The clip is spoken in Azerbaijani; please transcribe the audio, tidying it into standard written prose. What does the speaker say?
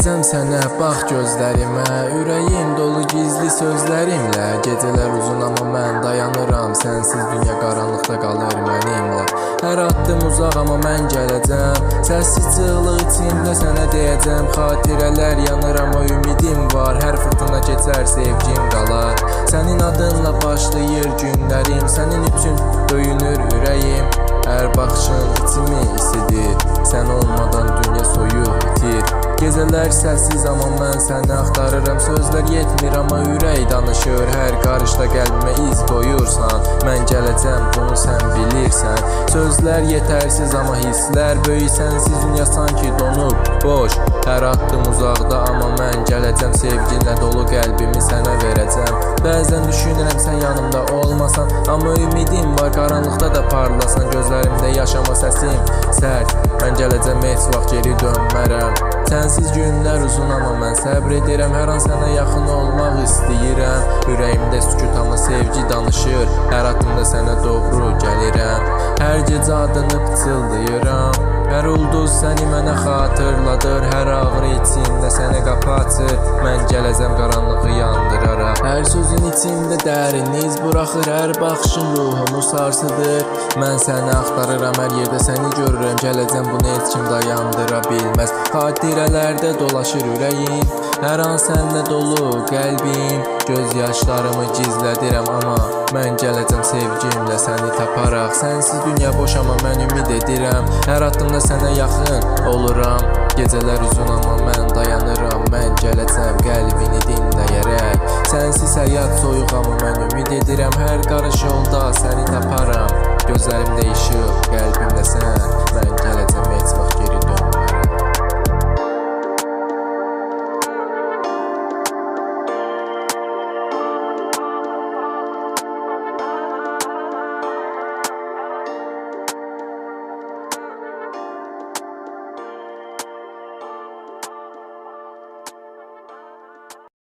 gələcəm sənə, bax gözlərimə. Ürəyim dolu gizli sözlərimlə. Gecələr uzun amma mən dayanıram, sənsiz dünya qaranlıqda qalır mənimlə. Hər addım uzaq amma mən gələcəm, səssiz çığlıq içində sənə deyəcəm. Xatirələr yanır amma ümidim var, hər fırtına keçər sevgim qalar. Sənin adınla başlayır günlərim, sənin üçün döyünür ürəyim. Hər baxışın içimi isidir, sən olmadan dünya soyuq bitir. Gecələr səssiz amma mən səni axtarıram, sözlər yetmir amma ürək danışır. Hər qarışda qəlbimə iz qoyursan, mən gələcəm bunu sən bilirsən. Sözlər yetərsiz amma hisslər böyük, sənsiz dünya sanki donub boş. Hər addım uzaqda amma mən gələcəm, sevginlə dolu qəlbimi sənə verəcəm. Bəzən düşünürəm sən yanımda olmasan, amma ümidim var qaranlıqda da parlasan. Gözlərimdə yaşama səsim sərt, mən gələcəm heç vaxt geri dönmərəm. Sənsiz günlər uzun amma mən səbr edirəm, hər an sənə yaxın olmaq istəyirəm. Ürəyimdə sükut amma sevgi danışır, hər addımda sənə doğru gəlirəm. Hər gecə adını pıçıldayıram, hər ulduz səni mənə xatırladır. Hər ağrı içində sənə qapı açır, mən gələcəm qaranlığı yandıraraq. Hər sözün içində dərin iz buraxır, hər baxışın ruhumu sarsıdır. Mən səni axtarıram, hər yerdə səni görürəm, gələcəm bunu heç kim dayandıra bilməz. Xatirələrdə dolaşır ürəyim, hər an sənlə dolu qəlbim. Göz yaşlarımı gizlədirəm amma mən gələcəm sevgimlə səni taparaq. Sənsiz dünya boş amma mən ümid edirəm, hər addımda sənə yaxın oluram. Gecələr uzun amma mən dayanıram, mən gələcəm qəlbini dinləyərək. Sənsiz həyat soyuq amma mən ümid edirəm, hər qarış yolda səni taparam. Gözlərimdə işıq, qəlbimdə sən, mən gələcəm heç vaxt geri